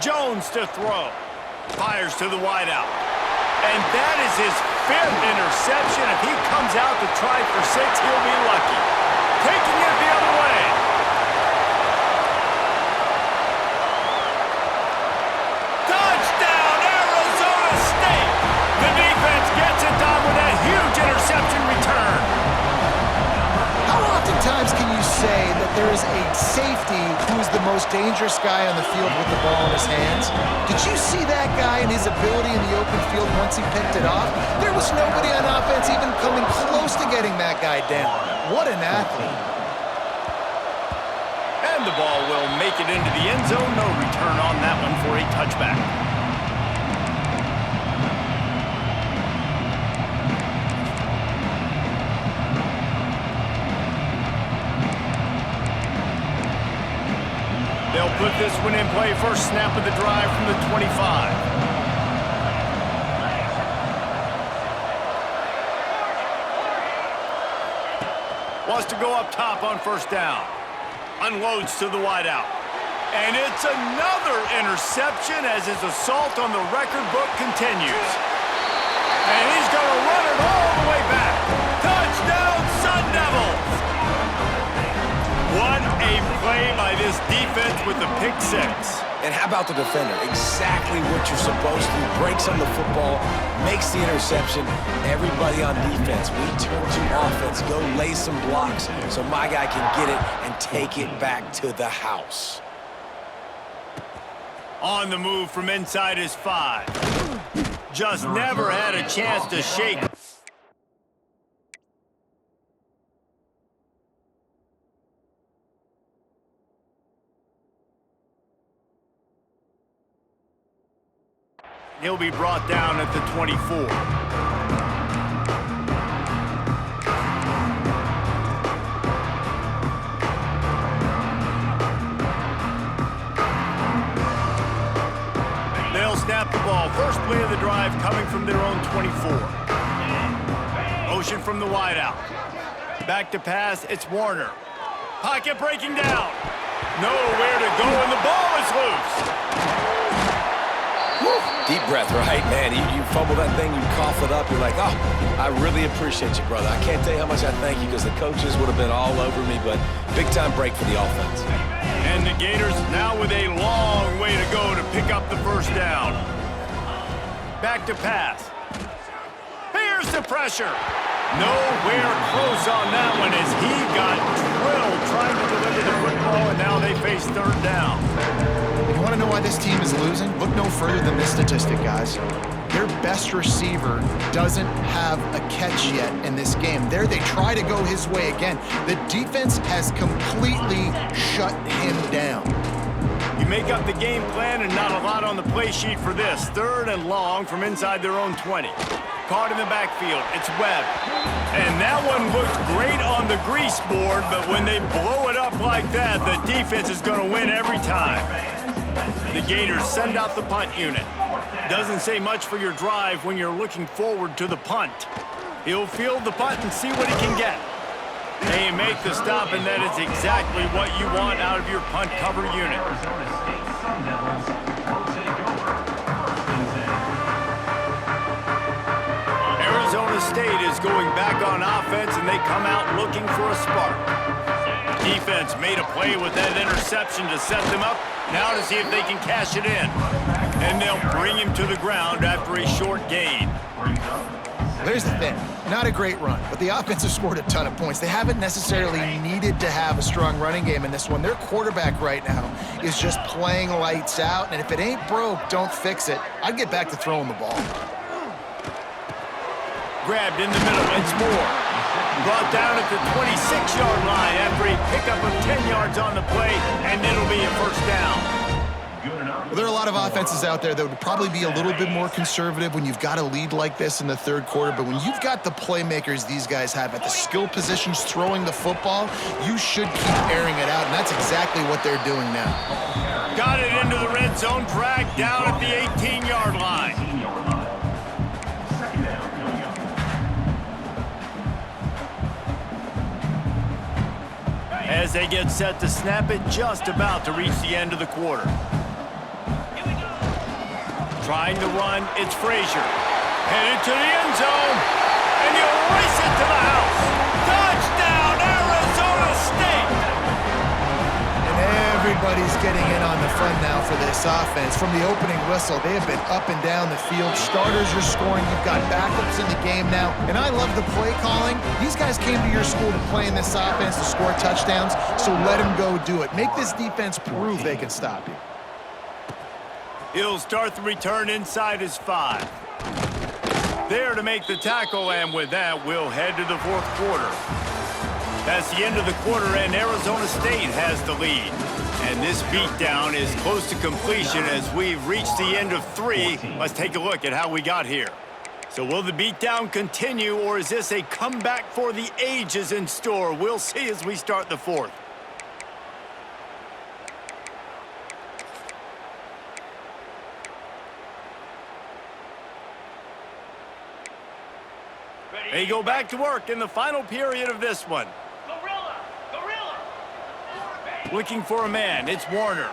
Speaker 1: Jones to throw. Fires to the wideout. And that is his 5th interception. If he comes out to try for 6, he'll be lucky. Taking it the other way. Touchdown, Arizona State! The defense gets it done with a huge interception return.
Speaker 3: How oftentimes can you say that there is a safety who is the most dangerous guy on the field with the ball in his hands? Did you see that guy and his ability in the open field once he picked it off? There was nobody on offense even coming close to getting that guy down. What an athlete.
Speaker 1: And the ball will make it into the end zone. No return on that one for a touchback. They'll put this one in play. First snap of the drive from the 25. Wants to go up top on first down. Unloads to the wideout. And it's another interception as his assault on the record book continues. And he's going to run it all the way back. Touchdown, Sun Devils! What a play by this defense with the pick 6.
Speaker 2: And how about the defender? Exactly what you're supposed to do. Breaks on the football, makes the interception. Everybody on defense, we turn to offense. Go lay some blocks so my guy can get it and take it back to the house.
Speaker 1: On the move from inside his 5. Just never had a chance to shake. He'll be brought down at the 24. They'll snap the ball. First play of the drive coming from their own 24. Motion from the wideout. Back to pass, it's Warner. Pocket breaking down. Nowhere to go, and the ball is loose.
Speaker 2: Deep breath, right? Man, you fumble that thing, you cough it up, you're like, oh, I really appreciate you, brother. I can't tell you how much I thank you because the coaches would have been all over me, but big-time break for the offense.
Speaker 1: And the Gators now with a long way to go to pick up the first down. Back to pass. Here's the pressure. Nowhere close on that one as he got drilled trying to deliver the football, and now they face third down.
Speaker 3: You want to know why this team is losing? Look no further than this statistic, guys. Their best receiver doesn't have a catch yet in this game. There they try to go his way again. The defense has completely shut him down.
Speaker 1: You make up the game plan and not a lot on the play sheet for this. Third and long from inside their own 20. Caught in the backfield, it's Webb. And that one looks great on the grease board, but when they blow it up like that, the defense is going to win every time. The Gators send out the punt unit. Doesn't say much for your drive when you're looking forward to the punt. He'll field the punt and see what he can get. They make the stop, and that is exactly what you want out of your punt cover unit. Arizona State is going back on offense, and they come out looking for a spark. Defense made a play with that interception to set them up. Now to see if they can cash it in. And they'll bring him to the ground after a short gain.
Speaker 3: There's the thing. Not a great run, but the offense has scored a ton of points. They haven't necessarily needed to have a strong running game in this one. Their quarterback right now is just playing lights out, and if it ain't broke, don't fix it. I'd get back to throwing the ball.
Speaker 1: Grabbed in the middle, it's Moore. Brought down at the 26-yard line after a pickup of 10 yards on the play, and it'll be a first down.
Speaker 3: Well, there are a lot of offenses out there that would probably be a little bit more conservative when you've got a lead like this in the third quarter, but when you've got the playmakers these guys have at the skill positions throwing the football, you should keep airing it out, and that's exactly what they're doing now.
Speaker 1: Got it into the red zone, dragged down at the 18-yard line. As they get set to snap it, just about to reach the end of the quarter. Trying to run, it's Frazier. Headed to the end zone, and he'll race it to the house. Touchdown, Arizona State!
Speaker 3: And everybody's getting in on the fun now for this offense. From the opening whistle, they have been up and down the field. Starters are scoring. You've got backups in the game now. And I love the play calling. These guys came to your school to play in this offense to score touchdowns, so let them go do it. Make this defense prove they can stop you.
Speaker 1: He'll start the return inside his 5. There to make the tackle, and with that, we'll head to the fourth quarter. That's the end of the quarter, and Arizona State has the lead. And this beatdown is close to completion as we've reached the end of 3. Let's take a look at how we got here. So will the beatdown continue, or is this a comeback for the ages in store? We'll see as we start the fourth. They go back to work in the final period of this one. Looking for a man, it's Warner.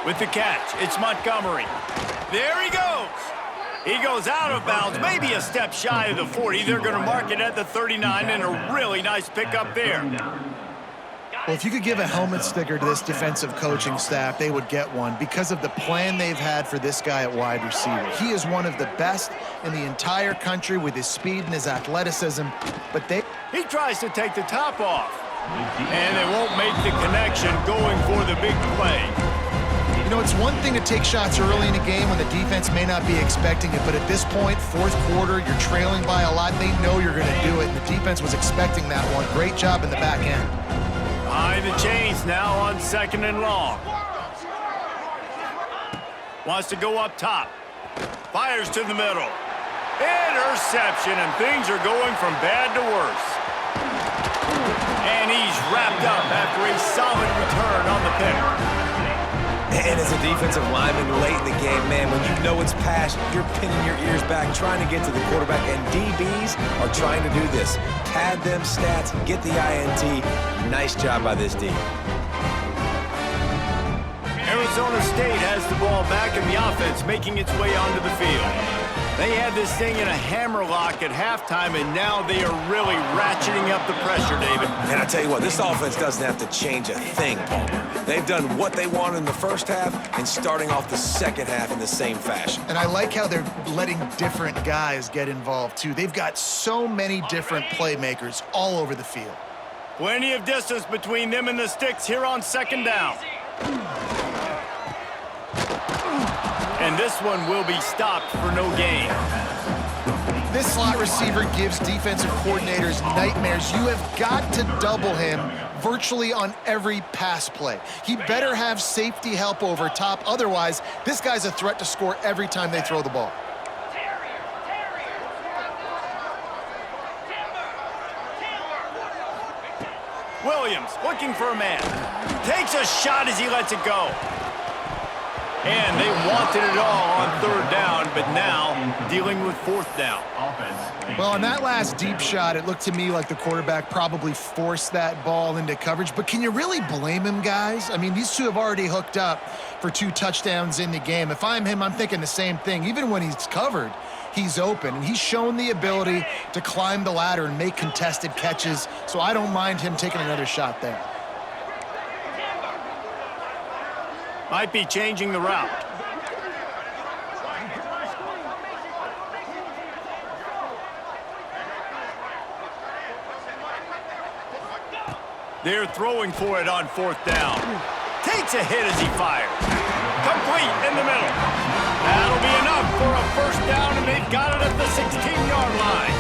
Speaker 1: With the catch, it's Montgomery. There he goes. He goes out of bounds, maybe a step shy of the 40. They're going to mark it at the 39, and a really nice pickup there.
Speaker 3: Well, if you could give a helmet sticker to this defensive coaching staff, they would get one because of the plan they've had for this guy at wide receiver. He is one of the best in the entire country with his speed and his athleticism, but
Speaker 1: He tries to take the top off, and they won't make the connection going for the big play.
Speaker 3: You know, it's one thing to take shots early in a game when the defense may not be expecting it, but at this point, fourth quarter, you're trailing by a lot. They know you're going to do it, and the defense was expecting that one. Great job in the back end.
Speaker 1: Behind the chains now on 2nd and long. Wants to go up top. Fires to the middle. Interception, and things are going from bad to worse. And he's wrapped up after a solid return on the pick.
Speaker 2: And as a defensive lineman late in the game, man, when you know it's past, you're pinning your ears back, trying to get to the quarterback, and DBs are trying to do this. Pad them stats, get the INT. Nice job by this D.
Speaker 1: Arizona State has the ball back, and the offense making its way onto the field. They had this thing in a hammerlock at halftime, and now they are really ratcheting up the pressure, David.
Speaker 2: And I tell you what, this offense doesn't have to change a thing, Palmer. They've done what they wanted in the first half and starting off the second half in the same fashion.
Speaker 3: And I like how they're letting different guys get involved, too. They've got so many different playmakers all over the field.
Speaker 1: Plenty of distance between them and the sticks here on 2nd down. And this one will be stopped for no gain.
Speaker 3: This slot receiver gives defensive coordinators nightmares. You have got to double him virtually on every pass play. He better have safety help over top. Otherwise, this guy's a threat to score every time they throw the ball.
Speaker 1: Williams looking for a man. Takes a shot as he lets it go. And they wanted it all on 3rd down, but now dealing with fourth down.
Speaker 3: Well, on that last deep shot, it looked to me like the quarterback probably forced that ball into coverage. But can you really blame him, guys? I mean, these two have already hooked up for 2 touchdowns in the game. If I'm him, I'm thinking the same thing. Even when he's covered, he's open. And he's shown the ability to climb the ladder and make contested catches. So I don't mind him taking another shot there.
Speaker 1: Might be changing the route. They're throwing for it on fourth down. Takes a hit as he fires. Complete in the middle. That'll be enough for a first down, and they've got it at the 16-yard line.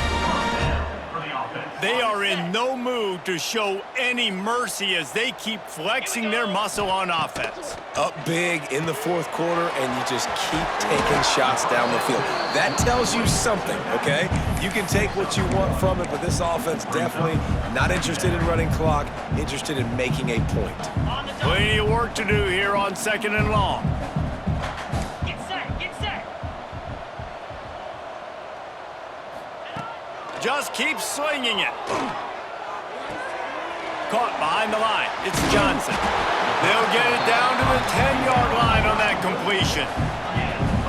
Speaker 1: They are in no mood to show any mercy as they keep flexing their muscle on offense.
Speaker 2: Up big in the fourth quarter, and you just keep taking shots down the field. That tells you something, okay? You can take what you want from it, but this offense definitely not interested in running clock, interested in making a point.
Speaker 1: Plenty of work to do here on second and long.
Speaker 4: Get set, get set.
Speaker 1: Just keep swinging it. Caught behind the line. It's Johnson. They'll get it down to the 10-yard line on that completion.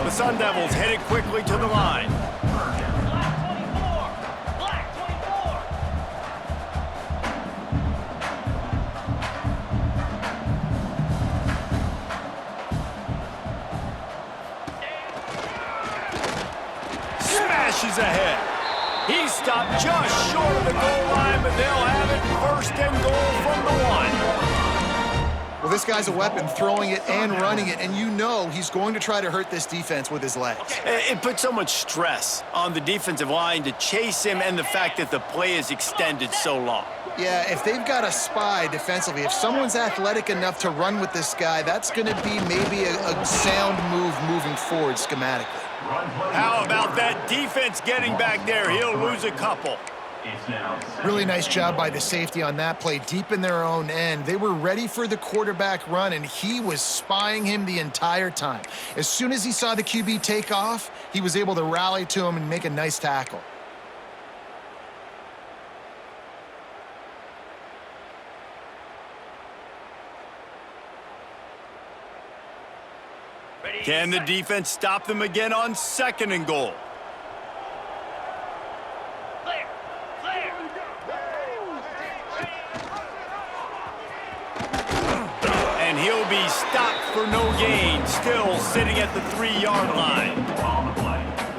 Speaker 1: The Sun Devils headed quickly to the line.
Speaker 4: Black 24.
Speaker 1: Smashes ahead. He stopped just short of the goal line, but they'll have it first and goal from the 1.
Speaker 3: Well, this guy's a weapon, throwing it and running it, and you know he's going to try to hurt this defense with his legs.
Speaker 1: It puts so much stress on the defensive line to chase him, and the fact that the play is extended so long.
Speaker 3: Yeah, if they've got a spy defensively, if someone's athletic enough to run with this guy, that's going to be maybe a sound move moving forward schematically.
Speaker 1: How about that defense getting back there? He'll lose a couple.
Speaker 3: Really nice job by the safety on that play, deep in their own end. They were ready for the quarterback run, and he was spying him the entire time. As soon as he saw the QB take off, he was able to rally to him and make a nice tackle.
Speaker 1: Can the defense stop them again on second and goal?
Speaker 4: Clear, clear.
Speaker 1: And he'll be stopped for no gain, still sitting at the 3-yard line.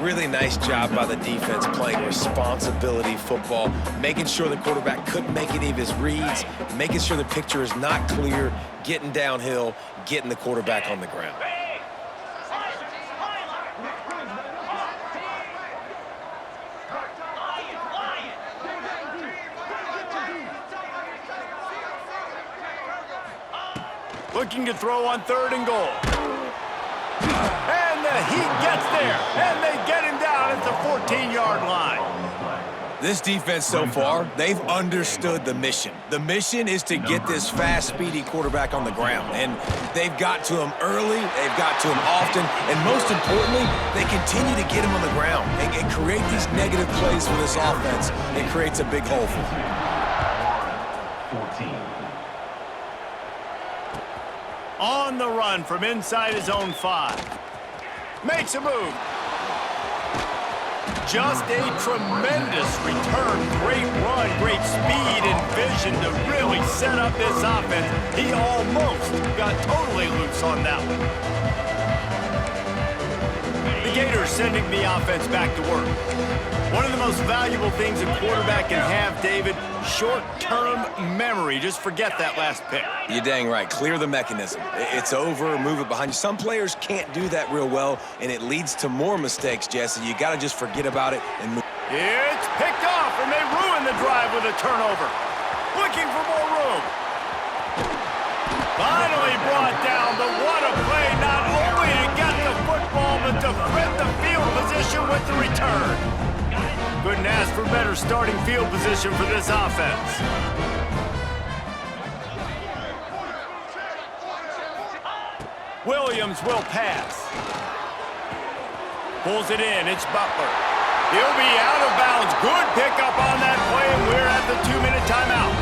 Speaker 2: Really nice job by the defense playing responsibility football, making sure the quarterback couldn't make any of his reads, making sure the picture is not clear, getting downhill, getting the quarterback on the ground.
Speaker 1: Looking to throw on third and goal. And he gets there, and they get him down at the 14-yard line.
Speaker 2: This defense so far, they've understood the mission. The mission is to get this fast, speedy quarterback on the ground. And they've got to him early, they've got to him often, and most importantly, they continue to get him on the ground and create these negative plays for this offense. It creates a big hole for them.
Speaker 4: 14.
Speaker 1: On the run from inside his own 5. Makes a move. Just a tremendous return. Great run, great speed and vision to really set up this offense. He almost got totally loose on that one. The Gators sending the offense back to work. One of the most valuable things a quarterback can have, David, short-term memory. Just forget that last pick.
Speaker 2: You're dang right. Clear the mechanism. It's over, move it behind you. Some players can't do that real well, and it leads to more mistakes, Jesse. You got to just forget about it and move.
Speaker 1: It's picked off, and they ruin the drive with a turnover. Looking for more room. Finally brought down, but what a play, not only to get the football, but to flip the field position with the return. Couldn't ask for better starting field position for this offense. Williams will pass. Pulls it in. It's Butler. He'll be out of bounds. Good pickup on that play, and we're at the 2-minute timeout.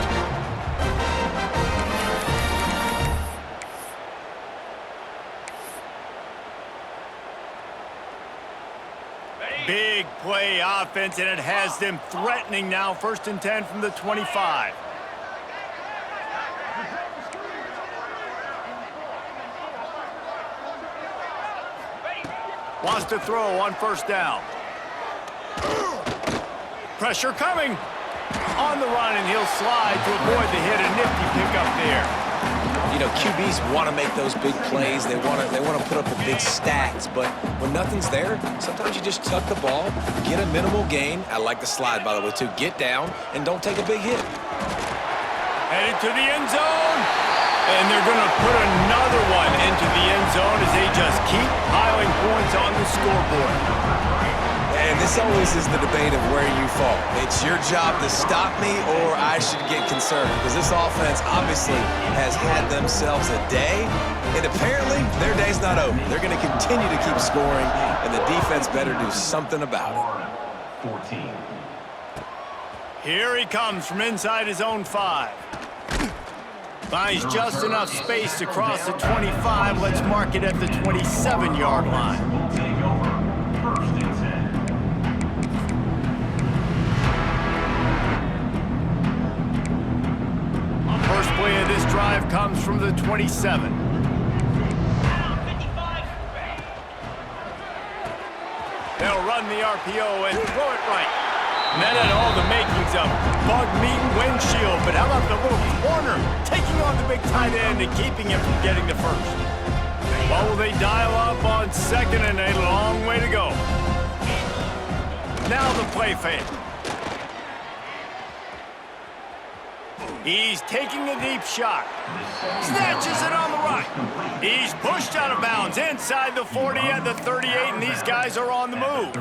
Speaker 1: Big play offense, and it has them threatening now. 1st and 10 from the 25. Wants to throw on 1st down. Pressure coming. On the run, and he'll slide to avoid the hit. A nifty pickup there.
Speaker 2: You know, QBs want to make those big plays. They want to put up the big stats. But when nothing's there, sometimes you just tuck the ball, get a minimal gain. I like the slide, by the way, too. Get down and don't take a big hit.
Speaker 1: Headed to the end zone. And they're going to put another one into the end zone as they just keep piling points on the scoreboard.
Speaker 2: And this always is the debate of where you fall. It's your job to stop me, or I should get concerned, because this offense obviously has had themselves a day, and apparently their day's not over. They're going to continue to keep scoring, and the defense better do something about it.
Speaker 5: 14.
Speaker 1: Here he comes from inside his own 5. Finds just enough space to cross the 25. Let's mark it at the 27-yard line.
Speaker 5: Will take over. 1st and 10.
Speaker 1: First play of this drive comes from the 27. They'll run the RPO and throw it right. And that had all the makings of bug-meat windshield, but how about the little corner taking on the big tight end and keeping him from getting the first? Well, will they dial up on 2nd and a long way to go? Now the play fake. He's taking a deep shot. Snatches it on the right. He's pushed out of bounds inside the 40 at the 38, and these guys are on the move.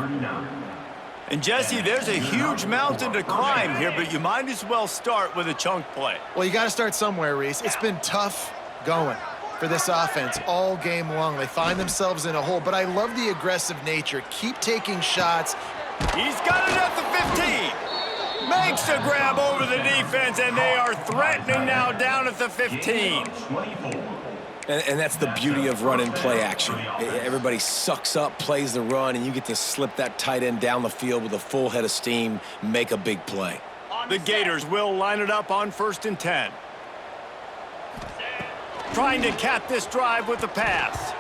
Speaker 1: And, Jesse, there's a huge mountain to climb here, but you might as well start with a chunk play.
Speaker 3: Well, you got to start somewhere, Reese. It's been tough going for this offense all game long. They find themselves in a hole, but I love the aggressive nature. Keep taking shots.
Speaker 1: He's got it at the 15. Makes a grab over the defense, and they are threatening now down at the 15.
Speaker 5: 24.
Speaker 2: And that's the beauty of run and play action. Everybody sucks up, plays the run, and you get to slip that tight end down the field with a full head of steam, make a big play.
Speaker 1: The Gators will line it up on 1st and 10. Trying to cap this drive with the pass.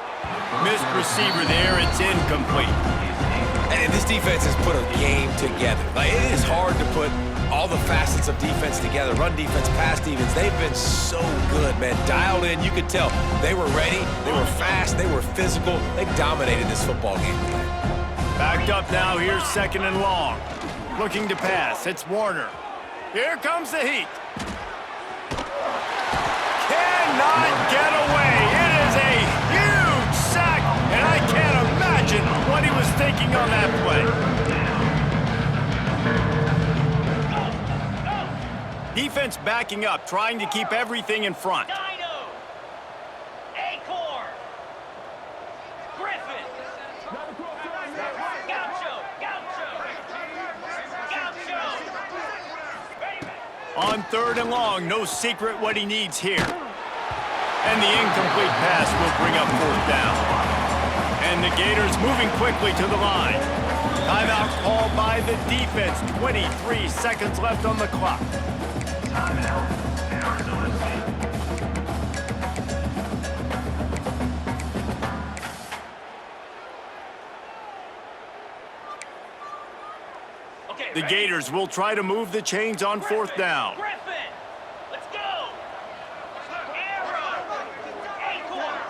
Speaker 1: Missed receiver there, it's incomplete.
Speaker 2: And this defense has put a game together. Like, it is hard to put all the facets of defense together. Run defense, pass defense, they've been so good, man. Dialed in, you could tell. They were ready, they were fast, they were physical. They dominated this football game today.
Speaker 1: Backed up now, here's 2nd and long. Looking to pass, it's Warner. Here comes the heat. Cannot get away. It is a huge sack, and I can't imagine what he was thinking on that play. Defense backing up, trying to keep everything in front.
Speaker 4: Dino. Acorn. Griffin. Gaucho.
Speaker 1: On 3rd and long, no secret what he needs here. And the incomplete pass will bring up 4th down. And the Gators moving quickly to the line. Timeout called by the defense. 23 seconds left on the clock.
Speaker 5: Timeout. Arizona State.
Speaker 1: The Gators will try to move the chains on 4th down.
Speaker 4: Griffin. Let's go. Arrow. Acorn.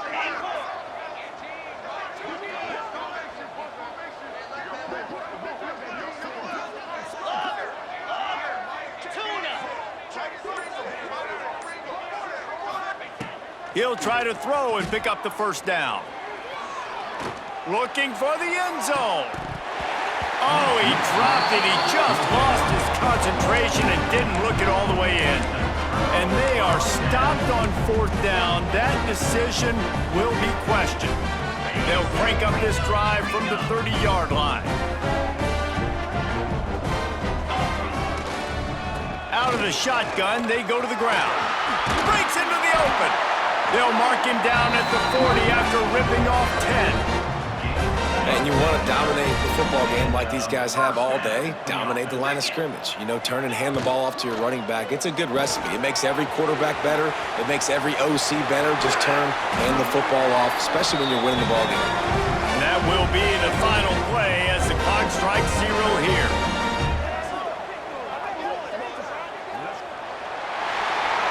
Speaker 1: He'll try to throw and pick up the 1st down. Looking for the end zone. Oh, he dropped it. He just lost his concentration and didn't look it all the way in. And they are stopped on 4th down. That decision will be questioned. They'll crank up this drive from the 30-yard line. Out of the shotgun, they go to the ground. Breaks into the open. They'll mark him down at the 40 after ripping off 10.
Speaker 2: And you want to dominate the football game like these guys have all day, dominate the line of scrimmage. You know, turn and hand the ball off to your running back. It's a good recipe. It makes every quarterback better. It makes every OC better. Just turn, hand the football off, especially when you're winning the ball game.
Speaker 1: That will be the final play as the clock strikes 0 here.